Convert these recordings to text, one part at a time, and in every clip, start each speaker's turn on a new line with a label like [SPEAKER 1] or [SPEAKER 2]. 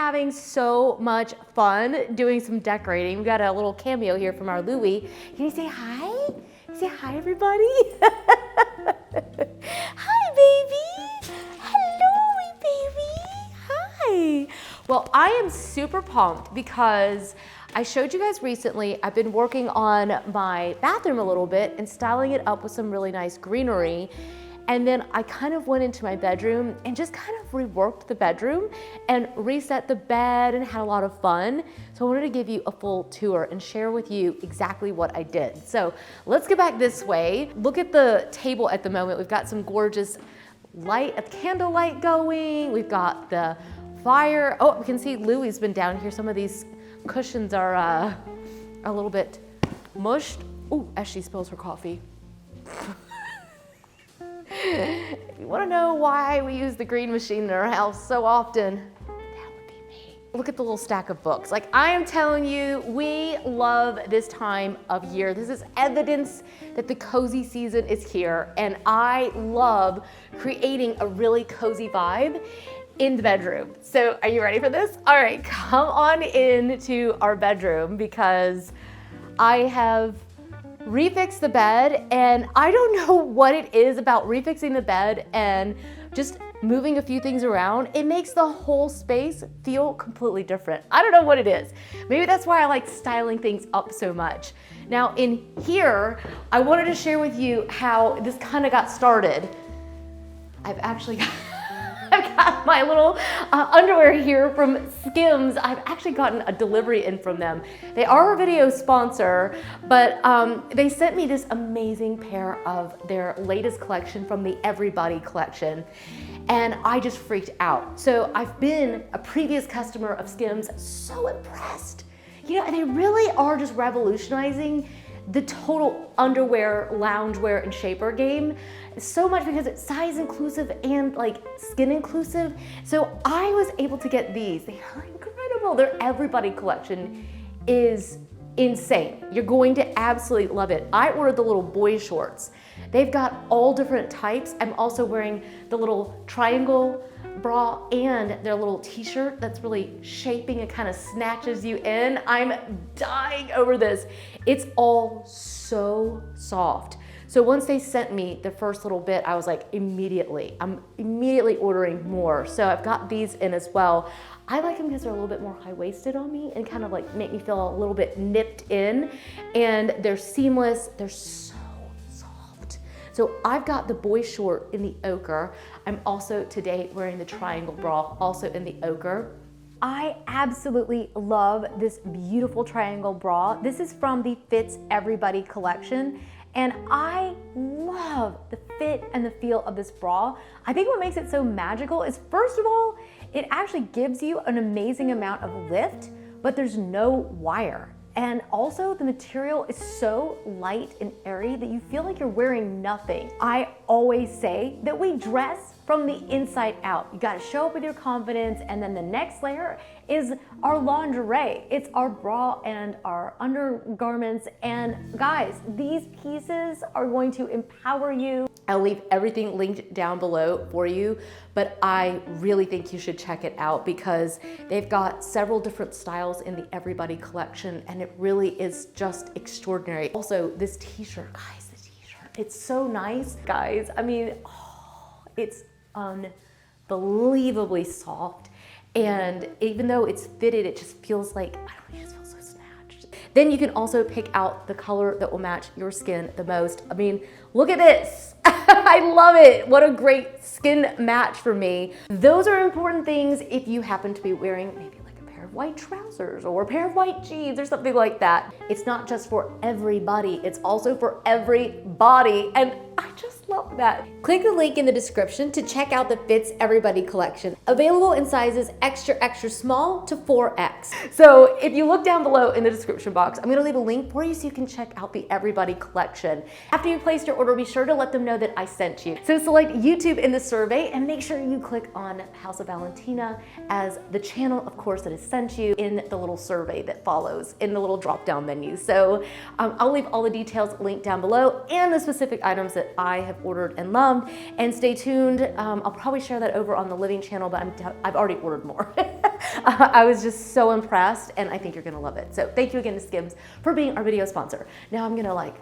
[SPEAKER 1] having so much fun doing some decorating. We got a little cameo here from our Louie. Can you say hi? Say hi, everybody. Hi, baby. Hello, baby. Hi. Well, I am super pumped because I showed you guys recently, I've been working on my bathroom a little bit and styling it up with some really nice greenery. And then I kind of went into my bedroom and just kind of reworked the bedroom and reset the bed and had a lot of fun. So I wanted to give you a full tour and share with you exactly what I did. So let's get back this way. Look at the table at the moment. We've got some gorgeous light, a candlelight going. We've got the fire. Oh, we can see Louie's been down here. Some of these cushions are a little bit mushed. Oh, as she spills her coffee. If you want to know why we use the green machine in our house so often, that would be me. Look at the little stack of books. Like, I am telling you, we love this time of year. This is evidence that the cozy season is here, and I love creating a really cozy vibe in the bedroom. So are you ready for this? All right, come on into our bedroom because I have refixed the bed, and I don't know what it is about refixing the bed and just moving a few things around. It makes the whole space feel completely different. I don't know what it is. Maybe that's why I like styling things up so much. Now in here, I wanted to share with you how this kind of got started. I've got my little underwear here from Skims. I've actually gotten a delivery in from them. They are a video sponsor, but they sent me this amazing pair of their latest collection from the Everybody collection, and I just freaked out. So I've been a previous customer of Skims, so impressed. You know, and they really are just revolutionizing the total underwear, loungewear, and shaper game. So much because it's size inclusive and like skin inclusive. So I was able to get these. They are incredible. Their Everybody collection is insane. You're going to absolutely love it. I ordered the little boy shorts. They've got all different types. I'm also wearing the little triangle bra and their little t-shirt that's really shaping and kind of snatches you in. I'm dying over this. It's all so soft. So once they sent me the first little bit, I was like, I'm immediately ordering more. So I've got these in as well. I like them because they're a little bit more high-waisted on me and kind of like make me feel a little bit nipped in. And they're seamless, they're so soft. So I've got the boy short in the ochre. I'm also today wearing the triangle bra, also in the ochre. I absolutely love this beautiful triangle bra. This is from the Fits Everybody collection. And I love the fit and the feel of this bra. I think what makes it so magical is, first of all, it actually gives you an amazing amount of lift, but there's no wire. And also the material is so light and airy that you feel like you're wearing nothing. I always say that we dress from the inside out. You gotta show up with your confidence, and then the next layer is our lingerie. It's our bra and our undergarments. And guys, these pieces are going to empower you. I'll leave everything linked down below for you, but I really think you should check it out because they've got several different styles in the Everybody collection, and it really is just extraordinary. Also, this t-shirt, guys, the t-shirt, it's so nice, guys. I mean, it's unbelievably soft. And even though it's fitted, it just feels like, I don't know, it just feels so snatched. Then you can also pick out the color that will match your skin the most. I mean, look at this. I love it. What a great skin match for me. Those are important things if you happen to be wearing maybe like a pair of white trousers or a pair of white jeans or something like that. It's not just for everybody, it's also for every body. And I just love that. Click the link in the description to check out the Fits Everybody collection. Available in sizes extra, extra small to 4X. So if you look down below in the description box, I'm gonna leave a link for you so you can check out the Everybody collection. After you placed your order, be sure to let them know that I sent you. So select YouTube in the survey and make sure you click on House of Valentina as the channel, of course, that has sent you in the little survey that follows in the little drop-down menu. So I'll leave all the details linked down below and the specific items that I have ordered and loved. And stay tuned. I'll probably share that over on the Living channel, but I've already ordered more. I was just so impressed, and I think you're gonna love it. So thank you again to Skims for being our video sponsor. Now I'm gonna like,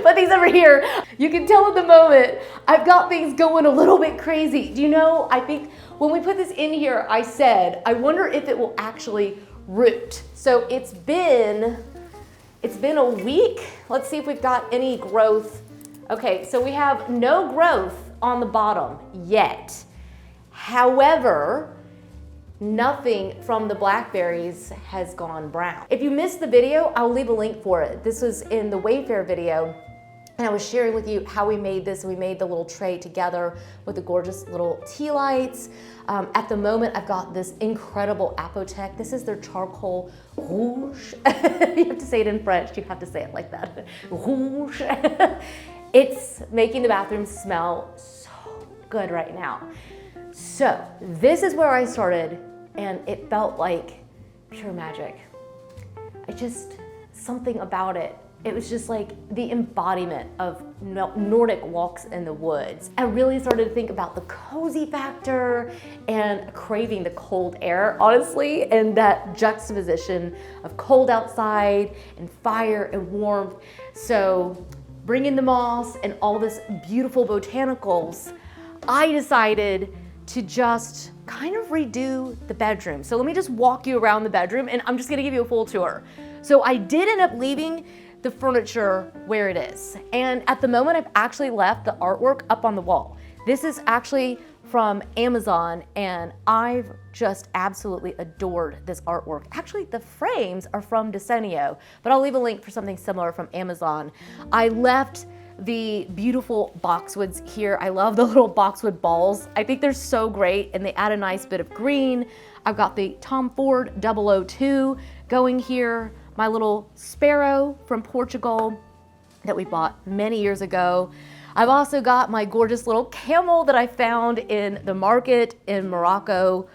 [SPEAKER 1] put these over here. You can tell at the moment, I've got things going a little bit crazy. Do you know, I think when we put this in here, I said, I wonder if it will actually root. So it's been a week. Let's see if we've got any growth. Okay, so we have no growth on the bottom yet. However, nothing from the blackberries has gone brown. If you missed the video, I'll leave a link for it. This was in the Wayfair video, and I was sharing with you how we made this. We made the little tray together with the gorgeous little tea lights. At the moment, I've got this incredible Apotec. This is their charcoal rouge. You have to say it in French. You have to say it like that. Rouge. It's making the bathroom smell so good right now. So this is where I started, and it felt like pure magic. Something about it. It was just like the embodiment of Nordic walks in the woods. I really started to think about the cozy factor and craving the cold air, honestly, and that juxtaposition of cold outside and fire and warmth. So bringing the moss and all this beautiful botanicals, I decided to just kind of redo the bedroom. So let me just walk you around the bedroom, and I'm just gonna give you a full tour. So I did end up leaving the furniture where it is. And at the moment, I've actually left the artwork up on the wall. This is actually from Amazon, and I've just absolutely adored this artwork. Actually, the frames are from Decenio, but I'll leave a link for something similar from Amazon. I left the beautiful boxwoods here. I love the little boxwood balls. I think they're so great, and they add a nice bit of green. I've got the Tom Ford 002 going here, my little sparrow from Portugal that we bought many years ago. I've also got my gorgeous little camel that I found in the market in Morocco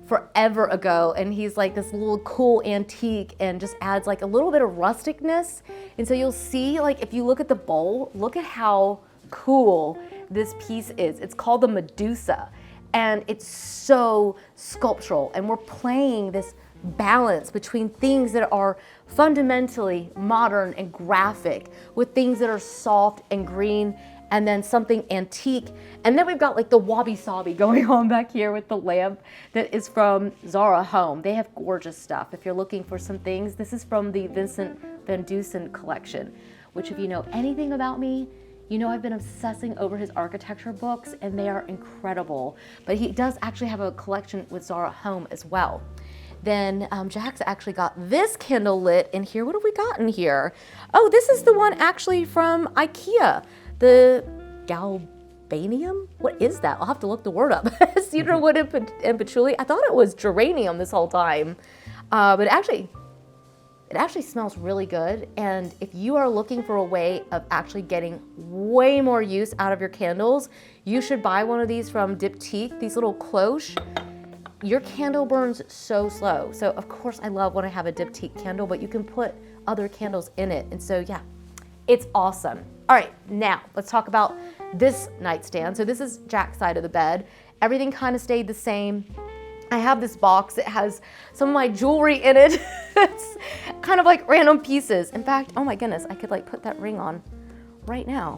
[SPEAKER 1] forever ago, and he's like this little cool antique and just adds like a little bit of rusticness. And so you'll see, like, if you look at the bowl, look at how cool this piece is. It's called the Medusa, and it's so sculptural, and we're playing this balance between things that are fundamentally modern and graphic with things that are soft and green, and then something antique. And then we've got like the wabi-sabi going on back here with the lamp that is from Zara Home. They have gorgeous stuff. If you're looking for some things, this is from the Vincent Van Dusen collection, which, if you know anything about me, you know I've been obsessing over his architecture books, and they are incredible. But he does actually have a collection with Zara Home as well. Then Jack's actually got this candle lit in here. What have we got in here? Oh, this is the one actually from IKEA. The galbanium? What is that? I'll have to look the word up. Cedar wood and patchouli. I thought it was geranium this whole time. But it actually smells really good. And if you are looking for a way of actually getting way more use out of your candles, you should buy one of these from Diptyque, these little cloches. Your candle burns so slow. So of course I love when I have a Diptyque candle, but you can put other candles in it. And so yeah, it's awesome. All right, now let's talk about this nightstand. So this is Jack's side of the bed. Everything kind of stayed the same. I have this box that has some of my jewelry in it. It's kind of like random pieces. In fact, oh my goodness, I could like put that ring on right now.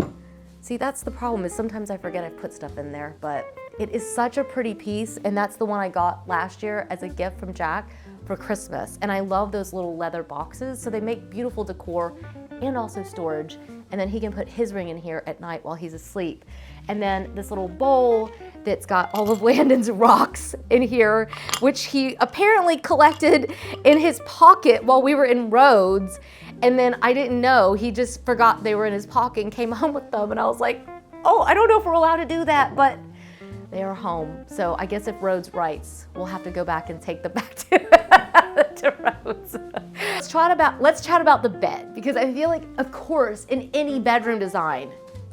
[SPEAKER 1] See, that's the problem, is sometimes I forget I put stuff in there, but it is such a pretty piece, and that's the one I got last year as a gift from Jack for Christmas. And I love those little leather boxes, so they make beautiful decor and also storage. And then he can put his ring in here at night while he's asleep. And then this little bowl that's got all of Landon's rocks in here, which he apparently collected in his pocket while we were in Rhodes. And then I didn't know, he just forgot they were in his pocket and came home with them. And I was like, oh, I don't know if we're allowed to do that, but they are home. So I guess if Rhodes writes, we'll have to go back and take them back to Rhodes. Let's chat about the bed, because I feel like, of course, in any bedroom design,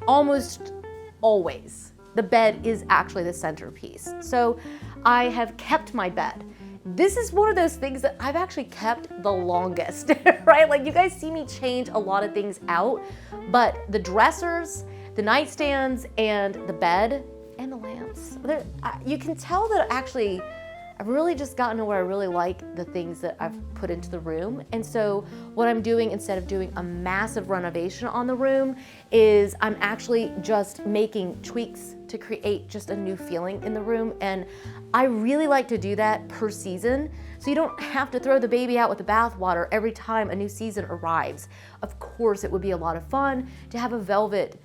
[SPEAKER 1] almost always, the bed is actually the centerpiece. So I have kept my bed. This is one of those things that I've actually kept the longest, right? Like, you guys see me change a lot of things out, but the dressers, the nightstands, and the bed And the lamps. You can tell that actually I've really just gotten to where I really like the things that I've put into the room. And so what I'm doing, instead of doing a massive renovation on the room, is I'm actually just making tweaks to create just a new feeling in the room. And I really like to do that per season, so you don't have to throw the baby out with the bathwater every time a new season arrives. Of course, it would be a lot of fun to have a velvet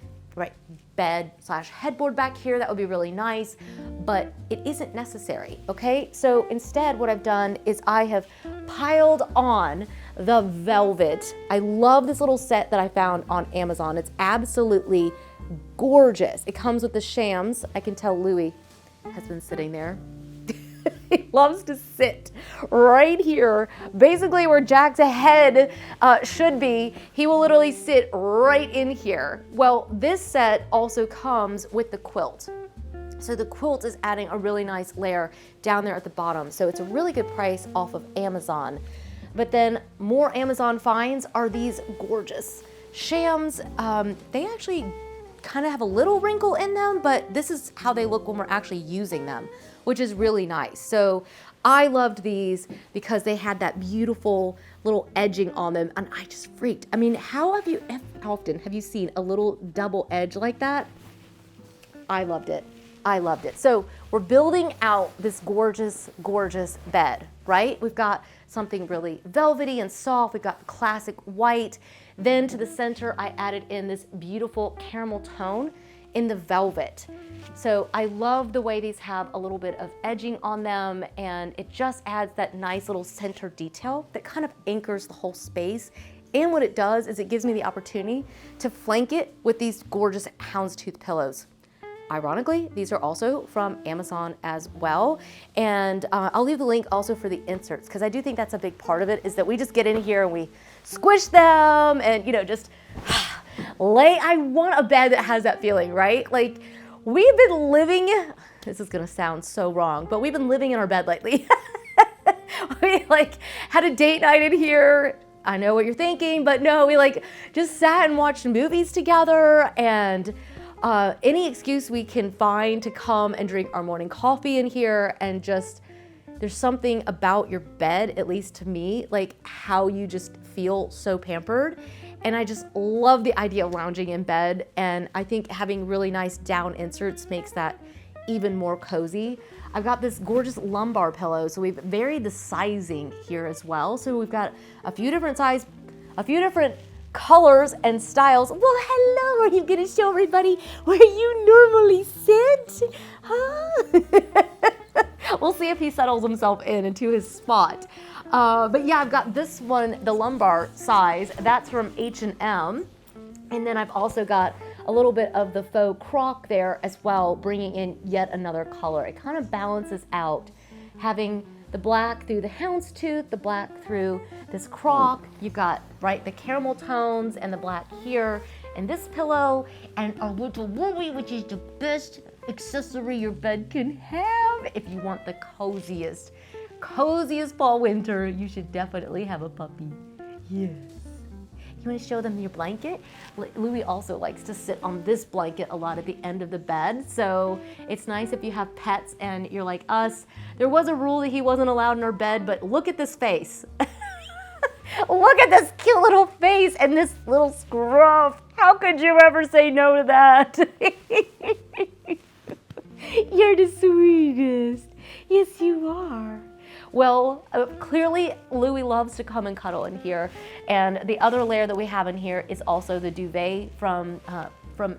[SPEAKER 1] bed / headboard back here. That would be really nice, but it isn't necessary, okay? So instead, what I've done is I have piled on the velvet. I love this little set that I found on Amazon. It's absolutely gorgeous. It comes with the shams. I can tell Louis has been sitting there. He loves to sit right here, basically where Jack's head should be. He will literally sit right in here. Well, this set also comes with the quilt. So the quilt is adding a really nice layer down there at the bottom. So it's a really good price off of Amazon. But then more Amazon finds are these gorgeous shams. They actually kind of have a little wrinkle in them, but this is how they look when we're actually using them, which is really nice. So I loved these because they had that beautiful little edging on them, and I just freaked. I mean, how often have you seen a little double edge like that? I loved it. I loved it. So we're building out this gorgeous, gorgeous bed, right? We've got something really velvety and soft. We've got the classic white. Then to the center, I added in this beautiful caramel tone in the velvet. So I love the way these have a little bit of edging on them, and it just adds that nice little center detail that kind of anchors the whole space. And what it does is it gives me the opportunity to flank it with these gorgeous houndstooth pillows. Ironically, these are also from Amazon as well. And I'll leave the link also for the inserts, because I do think that's a big part of it, is that we just get in here and we squish them and, you know, just I want a bed that has that feeling, right? Like, we've been living, this is gonna sound so wrong, but we've been living in our bed lately. We had a date night in here. I know what you're thinking, but no, we just sat and watched movies together, and any excuse we can find to come and drink our morning coffee in here, and just, there's something about your bed, at least to me, how you just feel so pampered. And I just love the idea of lounging in bed, and I think having really nice down inserts makes that even more cozy. I've got this gorgeous lumbar pillow, so we've varied the sizing here as well. So we've got a few different sizes, a few different colors and styles. Well, hello, are you gonna show everybody where you normally sit? Huh? We'll see if he settles himself into his spot. But yeah, I've got this one, the lumbar size, that's from H&M. And then I've also got a little bit of the faux croc there as well, bringing in yet another color. It kind of balances out, having the black through the houndstooth, the black through this croc. You've got, the caramel tones and the black here, and this pillow, and a little woolly, which is the best accessory your bed can have. If you want the coziest fall winter, you should definitely have a puppy. Yes. You want to show them your blanket? Louis also likes to sit on this blanket a lot at the end of the bed, so it's nice if you have pets and you're like us. There was a rule that he wasn't allowed in our bed, but look at this face. Look at this cute little face and this little scruff. How could you ever say no to that? You're the sweetest. Yes, you are. Well, clearly Louis loves to come and cuddle in here. And the other layer that we have in here is also the duvet from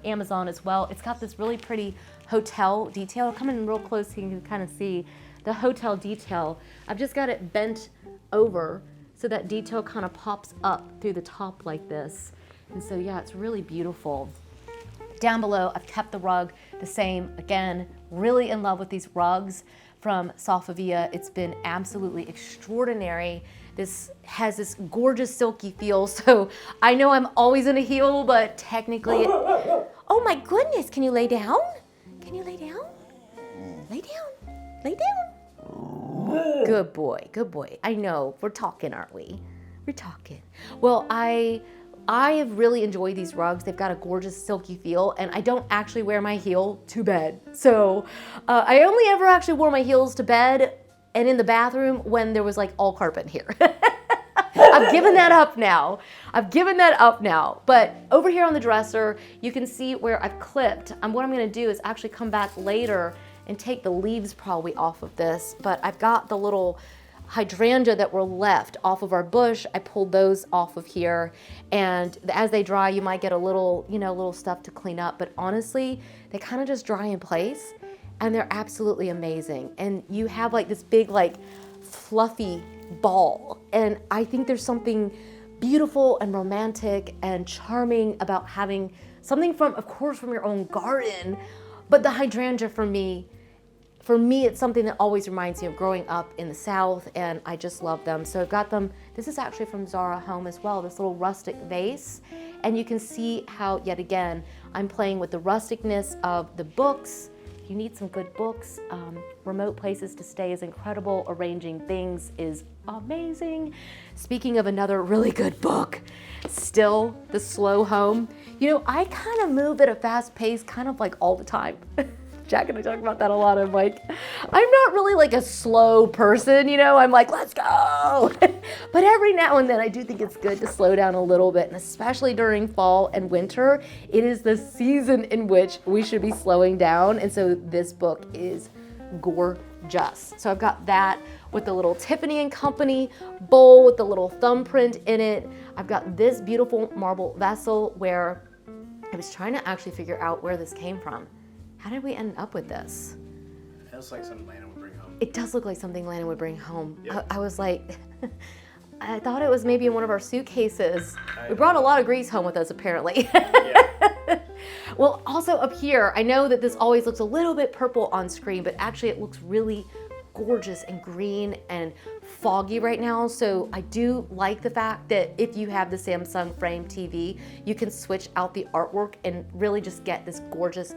[SPEAKER 1] Amazon as well. It's got this really pretty hotel detail. Come in real close so you can kind of see the hotel detail. I've just got it bent over so that detail kind of pops up through the top like this. And so yeah, it's really beautiful. Down below, I've kept the rug the same. Again, really in love with these rugs from Sofavia. It's been absolutely extraordinary. This has this gorgeous silky feel, so I know I'm always in a heel, but technically oh my goodness, can you lay down? Can you lay down? Lay down, lay down. Good boy, good boy. I know, we're talking, aren't we? We're talking. Well, I I have really enjoyed these rugs. They've got a gorgeous silky feel, and I don't actually wear my heel to bed. So I only ever actually wore my heels to bed and in the bathroom when there was like all carpet here. I've given that up now. But over here on the dresser, you can see where I've clipped. What I'm gonna do is actually come back later and take the leaves probably off of this, but I've got the little hydrangea that were left off of our bush. I pulled those off of here, and as they dry, you might get a little, little stuff to clean up, but honestly, they kind of just dry in place, and they're absolutely amazing. And you have like this big, like fluffy ball, and I think there's something beautiful and romantic and charming about having something from, of course, from your own garden, but the hydrangea for me, it's something that always reminds me of growing up in the South, and I just love them. So I've got them, this is actually from Zara Home as well, this little rustic vase. And you can see how, yet again, I'm playing with the rusticness of the books. You need some good books. Remote places to stay is incredible. Arranging things is amazing. Speaking of another really good book, still The Slow Home. I kind of move at a fast pace, kind of like all the time. Jack and I talk about that a lot. I'm like, I'm not really like a slow person, I'm like, let's go. But every now and then I do think it's good to slow down a little bit, and especially during fall and winter, it is the season in which we should be slowing down. And so this book is gorgeous. So I've got that with the little Tiffany & Company bowl with the little thumbprint in it. I've got this beautiful marble vessel where I was trying to actually figure out where this came from. How did we end up with this?
[SPEAKER 2] It looks like something Lana would bring home.
[SPEAKER 1] It does look like something Lana would bring home.
[SPEAKER 2] Yep.
[SPEAKER 1] I was like, I thought it was maybe in one of our suitcases. We brought a lot of grease home with us, apparently. Yeah. Well, also up here, I know that this always looks a little bit purple on screen, but actually it looks really gorgeous and green and foggy right now. So I do like the fact that if you have the Samsung Frame TV, you can switch out the artwork and really just get this gorgeous,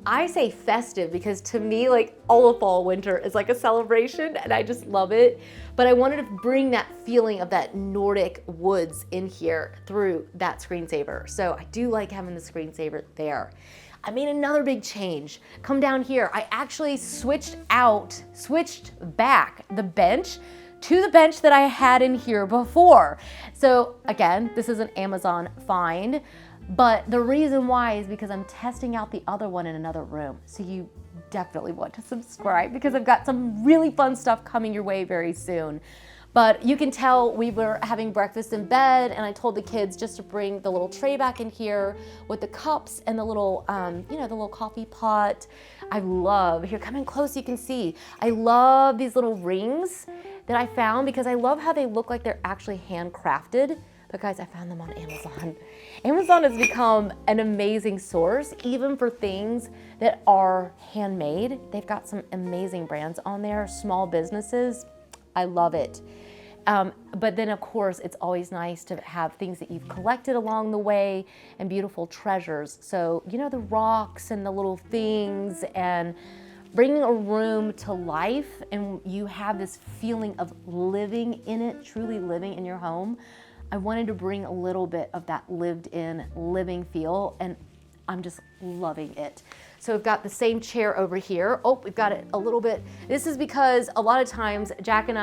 [SPEAKER 1] I say festive because to me, like all of fall, winter is like a celebration, and I just love it. But I wanted to bring that feeling of that Nordic woods in here through that screensaver. So I do like having the screensaver there. I made another big change. Come down here. I actually switched back the bench to the bench that I had in here before. So again, this is an Amazon find. But the reason why is because I'm testing out the other one in another room. So you definitely want to subscribe because I've got some really fun stuff coming your way very soon. But you can tell we were having breakfast in bed, and I told the kids just to bring the little tray back in here with the cups and the little, the little coffee pot. I love, here, come in close, you can see. I love these little rings that I found because I love how they look like they're actually handcrafted. But guys, I found them on Amazon. Amazon has become an amazing source, even for things that are handmade. They've got some amazing brands on there, small businesses. I love it. But then of course, it's always nice to have things that you've collected along the way and beautiful treasures. So, the rocks and the little things and bringing a room to life, and you have this feeling of living in it, truly living in your home. I wanted to bring a little bit of that lived in, living feel, and I'm just loving it. So we've got the same chair over here. Oh, we've got it a little bit. This is because a lot of times Jack and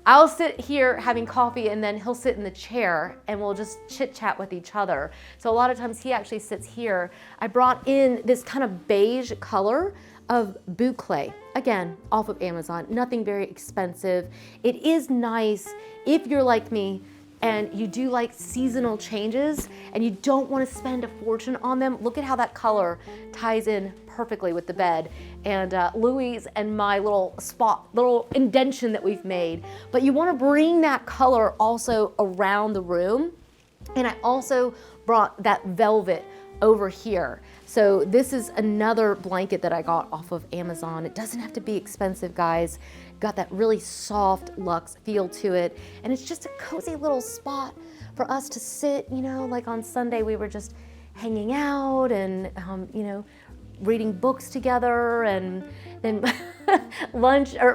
[SPEAKER 1] I'll sit here having coffee and then he'll sit in the chair and we'll just chit chat with each other. So a lot of times he actually sits here. I brought in this kind of beige color of boucle, again, off of Amazon, nothing very expensive. It is nice if you're like me and you do like seasonal changes and you don't want to spend a fortune on them. Look at how that color ties in perfectly with the bed and Louis and my little indention that we've made. But you want to bring that color also around the room. And I also brought that velvet over here. So this is another blanket that I got off of Amazon. It doesn't have to be expensive, guys. Got that really soft luxe feel to it. And it's just a cozy little spot for us to sit, like on Sunday we were just hanging out and, reading books together, and then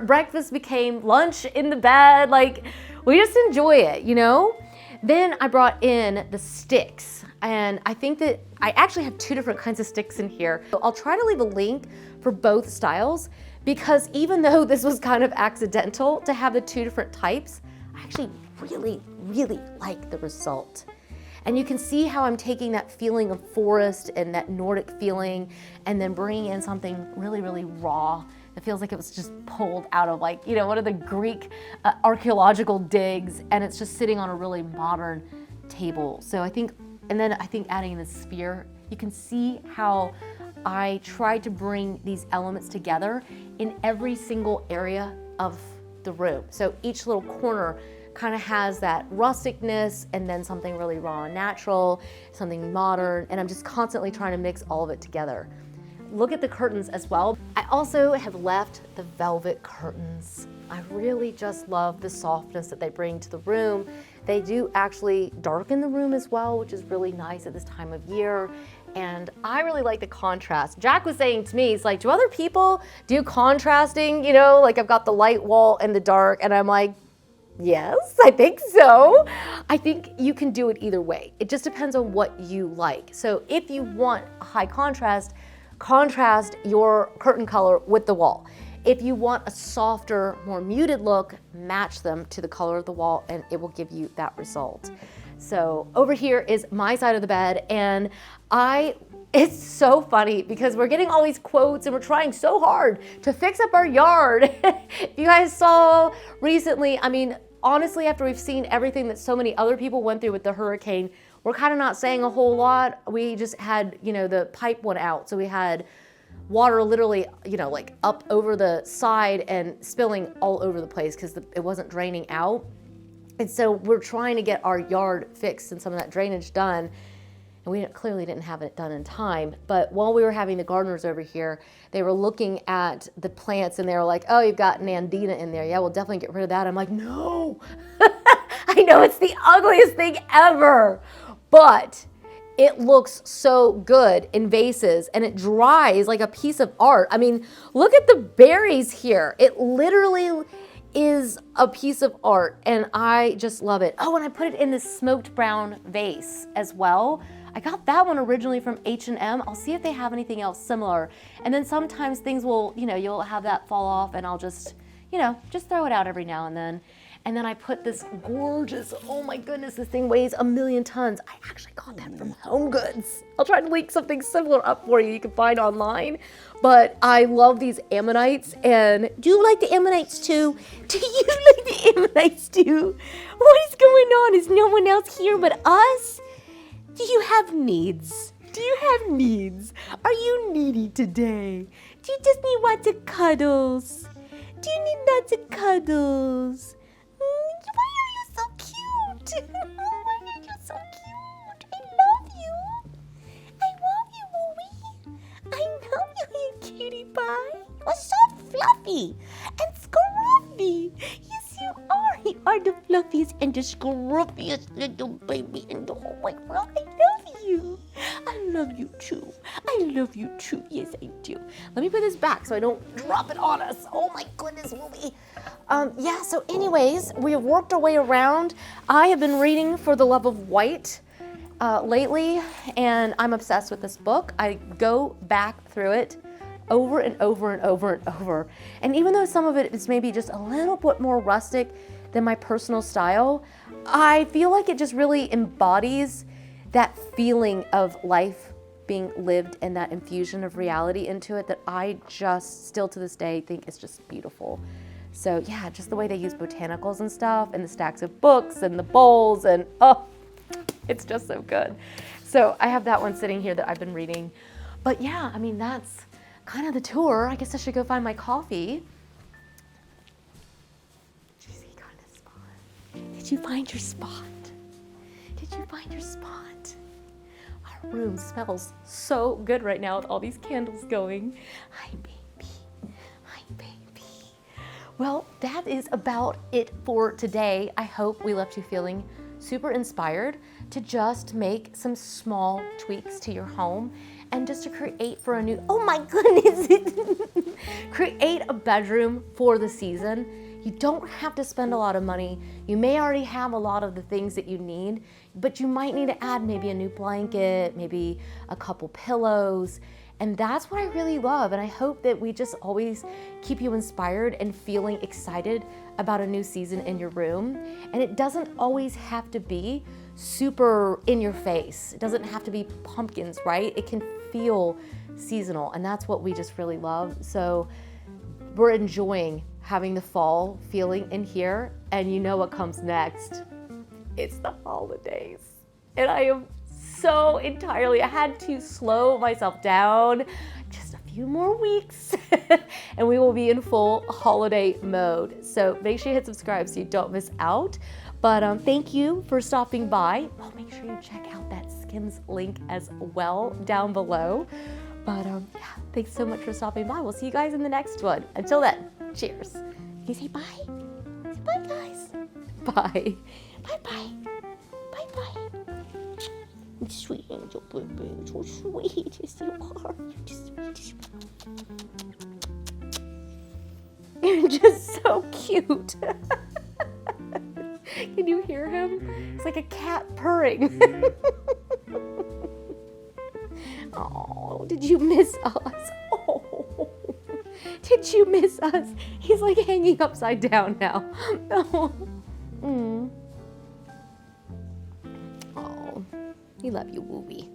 [SPEAKER 1] breakfast became lunch in the bed. Like, we just enjoy it, Then I brought in the sticks, and I think that I actually have 2 different kinds of sticks in here. So I'll try to leave a link for both styles, because even though this was kind of accidental to have the 2 different types, I actually really, really like the result. And you can see how I'm taking that feeling of forest and that Nordic feeling and then bringing in something really, really raw. It feels like it was just pulled out of, like, you know, one of the Greek archaeological digs, and it's just sitting on a really modern table. So I think, and then I think adding the sphere, you can see how I tried to bring these elements together in every single area of the room. So each little corner kind of has that rusticness and then something really raw and natural, something modern, and I'm just constantly trying to mix all of it together. Look at the curtains as well. I also have left the velvet curtains. I really just love the softness that they bring to the room. They do actually darken the room as well, which is really nice at this time of year. And I really like the contrast. Jack was saying to me, he's like, do other people do contrasting? You know, like I've got the light wall and the dark, and I'm like, yes, I think so. I think you can do it either way. It just depends on what you like. So if you want a high contrast your curtain color with the wall. If you want a softer, more muted look, match them to the color of the wall, and it will give you that result. So over here is my side of the bed, and it's so funny because we're getting all these quotes and we're trying so hard to fix up our yard. If you guys saw recently, I mean, honestly, after we've seen everything that so many other people went through with the hurricane, we're kind of not saying a whole lot. We just had, you know, the pipe went out. So we had water literally, you know, like up over the side and spilling all over the place because it wasn't draining out. And so we're trying to get our yard fixed and some of that drainage done. And we clearly didn't have it done in time. But while we were having the gardeners over here, they were looking at the plants and they were like, oh, you've got Nandina in there. Yeah, we'll definitely get rid of that. I'm like, no. I know it's the ugliest thing ever, but it looks so good in vases and it dries like a piece of art. I mean, look at the berries here. It literally is a piece of art and I just love it. Oh, and I put it in this smoked brown vase as well. I got that one originally from H&M. I'll see if they have anything else similar. And then sometimes things will, you know, you'll have that fall off and I'll just, you know, just throw it out every now and then. And then I put this gorgeous, oh my goodness, this thing weighs 1,000,000 tons. I actually got that from Home Goods. I'll try to link something similar up for you you can find online. But I love these ammonites, and do you like the ammonites too? Do you like the ammonites too? What is going on? Is no one else here but us? Do you have needs? Do you have needs? Are you needy today? Do you just need lots of cuddles? Do you need lots of cuddles? Why are you so cute? Why are you so cute? I love you. I love you, Louie. I love you, you cutie pie. You're so fluffy and scruffy. Yes, you are. You are the fluffiest and the scruffiest little baby in the whole wide world. I love you. I love you too. I love you too. Yes, I do. Let me put this back so I don't drop it on us. Oh my goodness, Louie. Yeah, so anyways, we have worked our way around. I have been reading For the Love of White lately, and I'm obsessed with this book. I go back through it over and over and over and over. And even though some of it is maybe just a little bit more rustic than my personal style, I feel like it just really embodies that feeling of life being lived and that infusion of reality into it that I just still to this day think is just beautiful. So yeah, just the way they use botanicals and stuff and the stacks of books and the bowls and oh, it's just so good. So I have that one sitting here that I've been reading. But yeah, I mean, that's kind of the tour. I guess I should go find my coffee. Did you see you got a spot? Did you find your spot? Did you find your spot? Our room smells so good right now with all these candles going. Hi, baby. Hi, baby. Well, that is about it for today. I hope we left you feeling super inspired to just make some small tweaks to your home and just to create for a new, oh my goodness, create a bedroom for the season. You don't have to spend a lot of money. You may already have a lot of the things that you need, but you might need to add maybe a new blanket, maybe a couple pillows. And that's what I really love. And I hope that we just always keep you inspired and feeling excited about a new season in your room. And it doesn't always have to be super in your face. It doesn't have to be pumpkins, right? It can feel seasonal. And that's what we just really love. So we're enjoying having the fall feeling in here. And you know what comes next? It's the holidays. And I am so entirely, I had to slow myself down just a few more weeks and we will be in full holiday mode. So make sure you hit subscribe so you don't miss out. But thank you for stopping by. Oh, make sure you check out that Skims link as well down below. But yeah, thanks so much for stopping by. We'll see you guys in the next one. Until then, cheers. Can you say bye? Say bye, guys. Bye. Bye-bye. Bye-bye. Sweet angel baby, so sweet. Yes, you are. You're just sweet. You're just so cute. Can you hear him? It's like a cat purring. Oh, did you miss us? Oh, did you miss us? He's like hanging upside down now. Oh. Oh, we love you, Wooby.